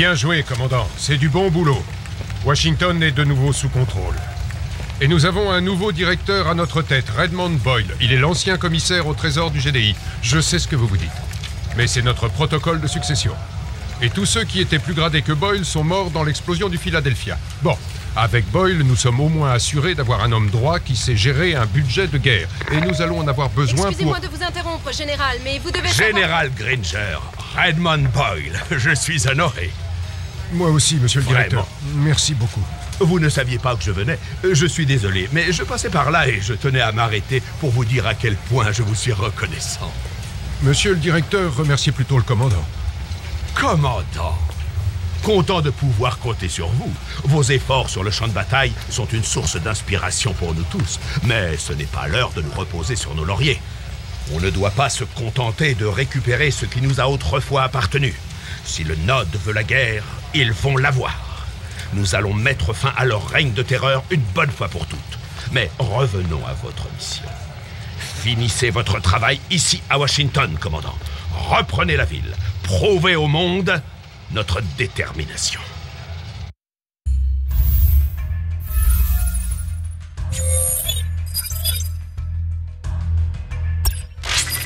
Bien joué, commandant. C'est du bon boulot. Washington est de nouveau sous contrôle. Et nous avons un nouveau directeur à notre tête, Redmond Boyle. Il est l'ancien commissaire au trésor du GDI. Je sais ce que vous vous dites. Mais c'est notre protocole de succession. Et tous ceux qui étaient plus gradés que Boyle sont morts dans l'explosion du Philadelphia. Bon, avec Boyle, nous sommes au moins assurés d'avoir un homme droit qui sait gérer un budget de guerre. Et nous allons en avoir besoin Excusez-moi de vous interrompre, Général, mais vous devez Général Granger, Redmond Boyle, je suis honoré. Moi aussi, monsieur le directeur. Vraiment. Merci beaucoup. Vous ne saviez pas que je venais. Je suis désolé, mais je passais par là et je tenais à m'arrêter pour vous dire à quel point je vous suis reconnaissant. Monsieur le directeur, remerciez plutôt le commandant. Commandant, content de pouvoir compter sur vous. Vos efforts sur le champ de bataille sont une source d'inspiration pour nous tous. Mais ce n'est pas l'heure de nous reposer sur nos lauriers. On ne doit pas se contenter de récupérer ce qui nous a autrefois appartenu. Si le Nod veut la guerre, ils vont l'avoir. Nous allons mettre fin à leur règne de terreur une bonne fois pour toutes. Mais revenons à votre mission. Finissez votre travail ici à Washington, commandant. Reprenez la ville. Prouvez au monde notre détermination.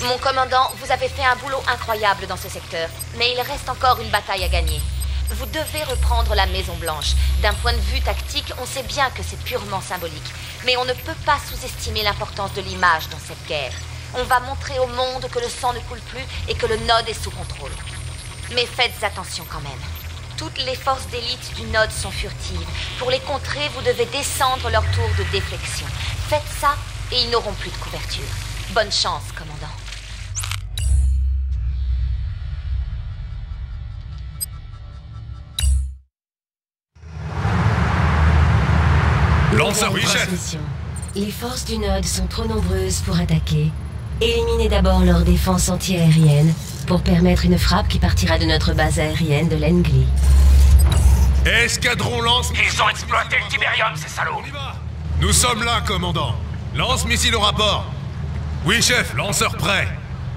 Mon commandant, vous avez fait un boulot incroyable dans ce secteur, mais il reste encore une bataille à gagner. Vous devez reprendre la Maison Blanche. D'un point de vue tactique, on sait bien que c'est purement symbolique, mais on ne peut pas sous-estimer l'importance de l'image dans cette guerre. On va montrer au monde que le sang ne coule plus et que le Nod est sous contrôle. Mais faites attention quand même. Toutes les forces d'élite du Nod sont furtives. Pour les contrer, vous devez descendre leur tour de déflexion. Faites ça et ils n'auront plus de couverture. Bonne chance, commandant. Lanceur, oui, chef. Les forces du Nod sont trop nombreuses pour attaquer. Éliminez d'abord leur défense anti-aérienne pour permettre une frappe qui partira de notre base aérienne de Langley. Escadron lance... Ils ont exploité le Tiberium, ces salauds. Nous sommes là, commandant. Lance-missile au rapport. Oui, chef, lanceur prêt.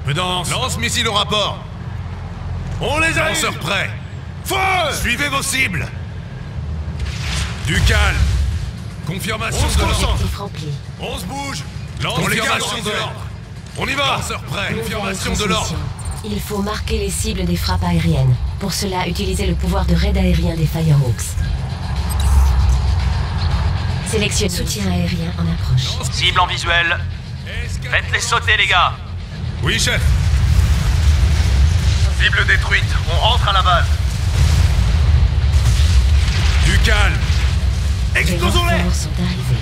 Prudence. Lance-missile au rapport. On les a Lanceur prêt. Feu! Suivez vos cibles. Du calme. Confirmation de l'ordre. Objectif rempli. On se bouge. Confirmation de l'ordre. On y va. Lanceur prêt. Confirmation de l'ordre. Il faut marquer les cibles des frappes aériennes. Pour cela, utilisez le pouvoir de raid aérien des Firehawks. Sélectionne soutien aérien en approche. Cible en visuel. Faites-les sauter, les gars. Oui, chef. Cible détruite. On rentre à la base. Du calme. Les Explosons-les. renforts sont arrivés.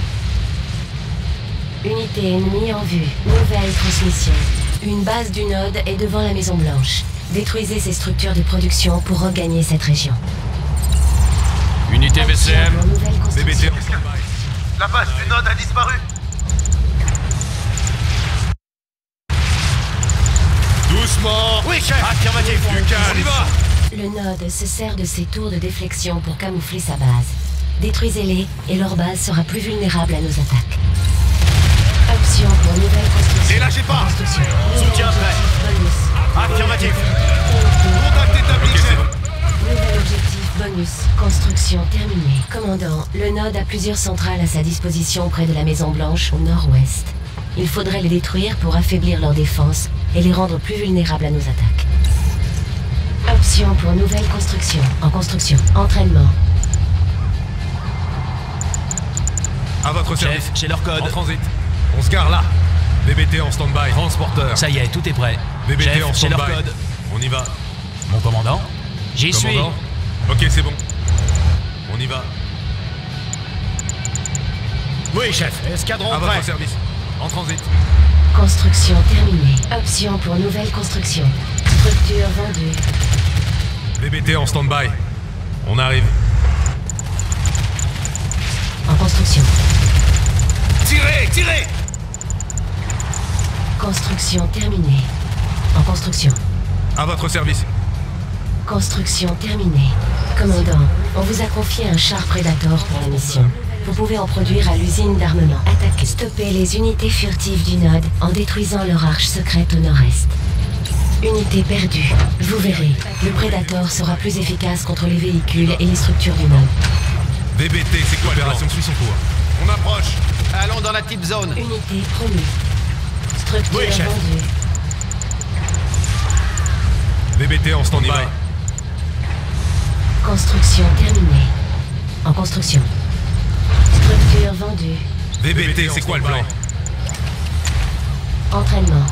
Unité ennemie en vue. Nouvelle transmission. Une base du Nod est devant la Maison Blanche. Détruisez ces structures de production pour regagner cette région. Unité VCM. BBT. La base du Nod a disparu. Doucement. Oui, chef. Affirmatif. Du calme. On y va. Le Nod se sert de ses tours de déflexion pour camoufler sa base. Détruisez-les et leur base sera plus vulnérable à nos attaques. Option pour nouvelle construction. Délâchez pas. Construction. Soutien prêt. Bonus. Affirmatif. Contact établi, chef. Nouvel objectif bonus. Construction terminée. Commandant, le Nod a plusieurs centrales à sa disposition près de la Maison Blanche au nord-ouest. Il faudrait les détruire pour affaiblir leur défense et les rendre plus vulnérables à nos attaques. Option pour nouvelle construction. En construction. Entraînement. À votre service. Chef, j'ai leur code. En transit. On se gare là. BBT en stand-by. Transporteur. Ça y est, tout est prêt. BBT Chef, en j'ai leur stand-by. code. On y va. Mon commandant. J'y suis. Commandant. Ok, c'est bon. On y va. Oui, chef. Escadron À prêt. votre service. En transit. Construction terminée. Option pour nouvelle construction. Structure vendue. BBT en stand-by. On arrive. En construction. Tirez, tirez. Construction terminée. En construction. À votre service. Construction terminée. Commandant, on vous a confié un char Predator pour la mission. Vous pouvez en produire à l'usine d'armement. Attaquez. Stoppez les unités furtives du Nod en détruisant leur arche secrète au nord-est. Unité perdue. Vous verrez, le Predator sera plus efficace contre les véhicules et les structures du node. VBT, c'est quoi l'opération suit son cours? On approche. Allons dans la type zone. Unité promue. Structure Oui, chef. vendue. VBT en stand-by. Construction terminée. En construction. Structure vendue. VBT, c'est quoi le plan? Entraînement.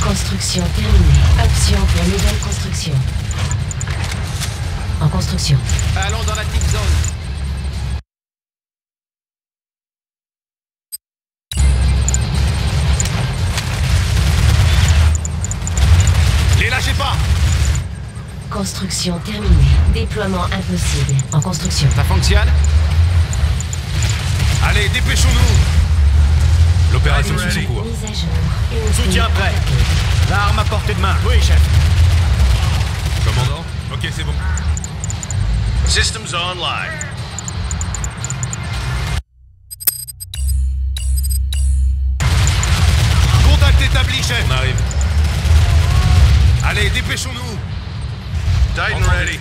Construction terminée. Option pour nouvelle construction. En construction. Allons dans la type zone. Les lâchez pas! Construction terminée. Déploiement impossible. En construction. Ça fonctionne? Allez, dépêchons-nous! L'opération suit son cours. Mise à jour. Unité Soutien prêt. attaquée. L'arme à portée de main. Oui, chef. Commandant? Ok, c'est bon. Systems online. Contact établi, chef. On arrive. Allez, dépêchons-nous. Titan ready.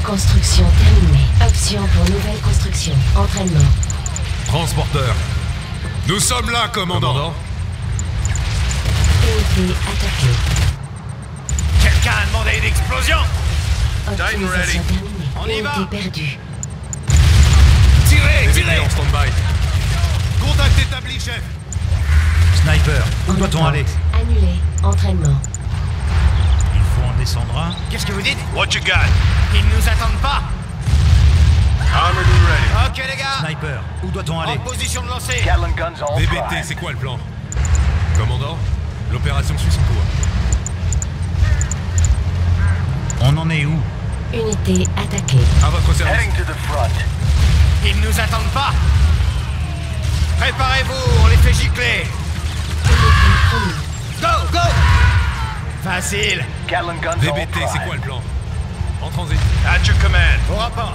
Construction terminée. Option pour nouvelle construction. Entraînement. Transporteur. Nous sommes là, commandant. Unité attaquée. Quelqu'un a demandé une explosion? Optimisation terminée. On y va. Unité perdue. Tirez, VBT tirez en stand-by. Contact établi, chef. Sniper, où En doit-on attente. aller? Annulé. Entraînement. Il faut en descendre un. Qu'est-ce que vous dites? What you got? Ils ne nous attendent pas. Armored and ready. Ok, les gars. Sniper, où doit-on aller? En position de lancer. Gatling guns all VBT, prime. c'est quoi le plan? Commandant, l'opération suit son cours. On en est où? Unité attaquée. À votre service. Heading to the front. Ils ne nous attendent pas. Préparez-vous, on les fait gicler. Unité promue. Go, go. Facile. Gatling guns all VBT, prime. c'est quoi le plan? En transit. At your command. Au rapport.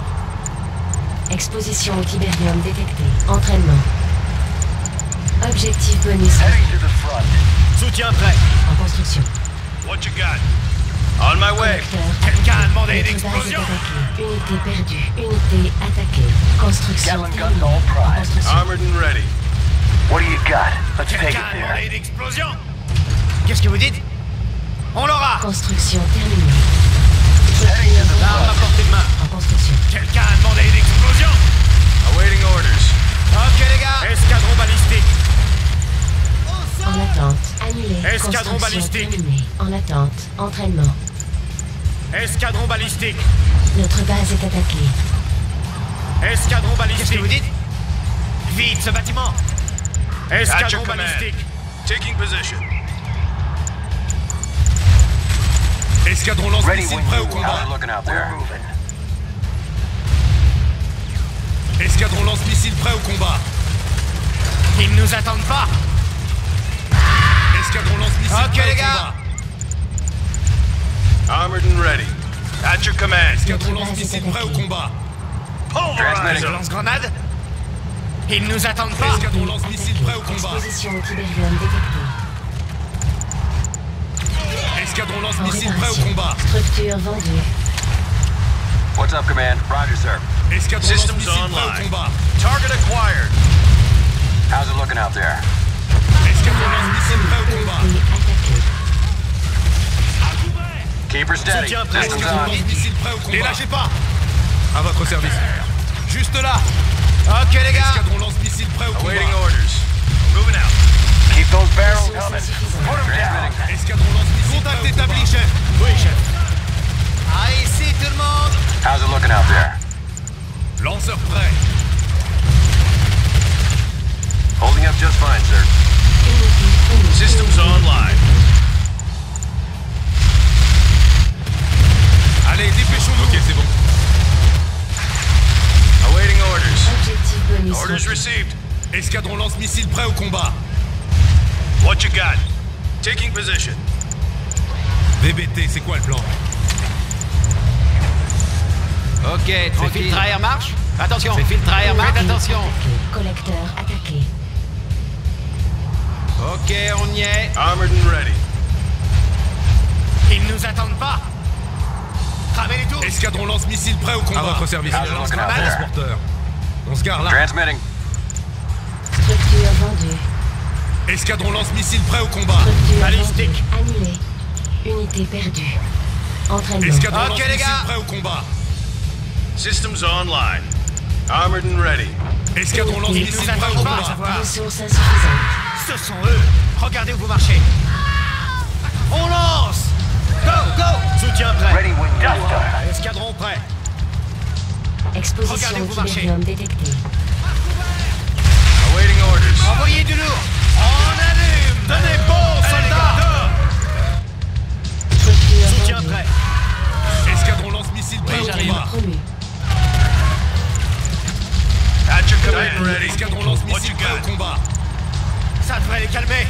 Exposition au Tiberium détectée. Entraînement. Objectif bonus. Heading to the front. Soutien prêt. En construction. What you got? On my way. Connecteur. Quelqu'un a demandé une Notre base est explosion? attaquée. Unité perdue. Unité attaquée. Construction Gatling guns terminée. all En prime. construction. Armored and ready. What do you got? Let's take it Quelqu'un a demandé there. une explosion? Qu'est-ce que vous dites? On l'aura. Construction terminée. Heading to the L'arme à front. portée de main. En construction. Quelqu'un a demandé une explosion? Awaiting orders. Ok, les gars. Escadron balistique. En attente. Annulé. Escadron Construction balistique. terminée. En attente. Entraînement. Escadron balistique. Notre base est attaquée. Escadron balistique. Qu'est-ce que vous dites? Vite, ce bâtiment. At your Escadron command. balistique. Taking position. Escadron lance-missile prêt au combat. looking out there? We're moving. Escadron lance-missile prêt au combat. Ils ne nous attendent pas. Escadron lance-missile Ok, prêt les au gars. combat. Armored and ready. At your command. Escadron Notre base lance-missile est prêt au attaquée. combat. Pulverize 'em. Lance-grenade. Ils ne nous attendent pas. Escadron lance-missile prêt au combat. Exposition au Tiberium détectée. Escadron En lance-missile prêt au réparation. combat. Structure vendue. What's up, command? Roger, sir. Escadron Systems lance-missile prêt au online. combat. Target acquired. How's it looking out there? Escadron lance-missile prêt au combat. Unité attaquée. Keep her steady. Soutien prêt. Systems Escadron on. lance-missile prêt au combat. Les lâchez pas. À votre service. Juste là. Ok, les gars. Escadron lance-missile prêt au combat. Awaiting orders. Moving out. Keep those barrels coming. Insuffisant. Put 'em down. Escadron lance-missile prêt au Contact combat. établi, chef. Oui, chef. Ah, ici, tout le monde. How's it looking out there? Lanceur prêt. Holding up just fine, sir. Unité promue. Systems online. Allez, dépêchons-nous. Ok, c'est bon. Awaiting orders. Objectif bonus. Orders requis. received. Escadron lance-missile prêt au combat. What you got? Taking position. VBT, c'est quoi le plan? Ok, C'est tranquille. filtre à air marche. Attention. C'est filtre à air marche. Faites attention. Attaqué. Collecteur attaqué. Ok, on y est. Armored and ready. Ils nous attendent pas. Travez les tours. Escadron lance-missile prêt au combat. À votre service. How's it looking out there? Transporteur. On se gare là. Transmitting. Structure vendue. Escadron lance-missile prêt au combat. Structure Balistique. vendue. Annulée. Unité perdue. Entraînement. Escadron Ok, lance-missile les gars. prêt au combat. Systems online. Armored and ready. Escadron lance-missile nous prêt au attendent pas. combat. Savoir. Ressources insuffisantes. Ce sont eux. Regardez où vous marchez. On lance. Go, go. Soutien prêt. Ready when you are. Escadron prêt. Exposition Regardez où vous marchez. Tiberium détectée. Awaiting orders. Envoyez du lourd. On allume. Tenez bon, soldats. Structure Soutien vendue. prêt. Escadron lance-missile prêt au j'arrive. combat. Promu. At your command. Ready. Escadron lance-missile prêt au combat. Ça devrait les calmer.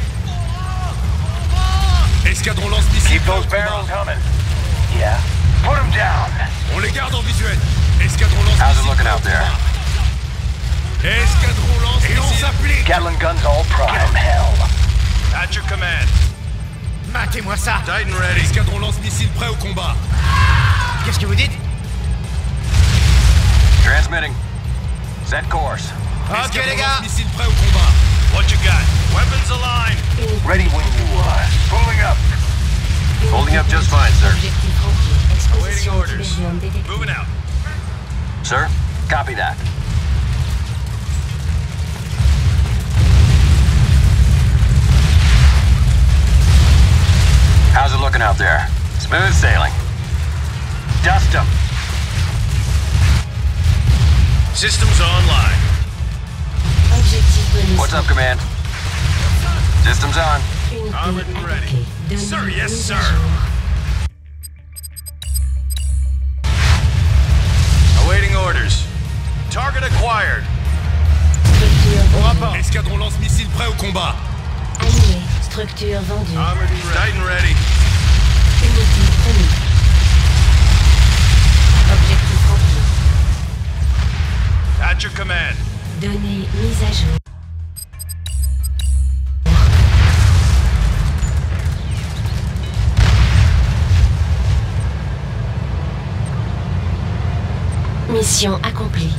Escadron lance-missile Keep prêt au those barrels combat. coming. Yeah. Put them down. On les garde en visuel. Escadron How's it lance-missile looking prêt au out there? combat. Escadron Et on lance-missile. s'applique. Gatling guns all prime. Hell. At your command. Matez-moi ça. Titan ready. Escadron lance-missile prêt au combat. Qu'est-ce que vous dites? Transmitting. Set course. Ok, Escadron les gars. lance-missile prêt au combat. What you got? Weapons aligned. Ready when you are. Pulling up. Holding up just fine, sir. Objectif rempli. Exposition Awaiting orders. Tiberium détectée. Moving out. Sir, copy that. How's it looking out there? Smooth sailing. Dust them. Systems online. Objectif bonus. What's up, Command? Systems on. Unité Armored and ready. attaquée. Données Sir, yes, mises à sir. jour. Awaiting orders. Target acquired. Structure Au vendue. rapport. Escadron lance-missile prêt au combat. Annulée. Structure vendue. Armored and ready. Titan ready. Unité promue. Objectif rempli. At your command. Données mises à jour. Mission accomplie.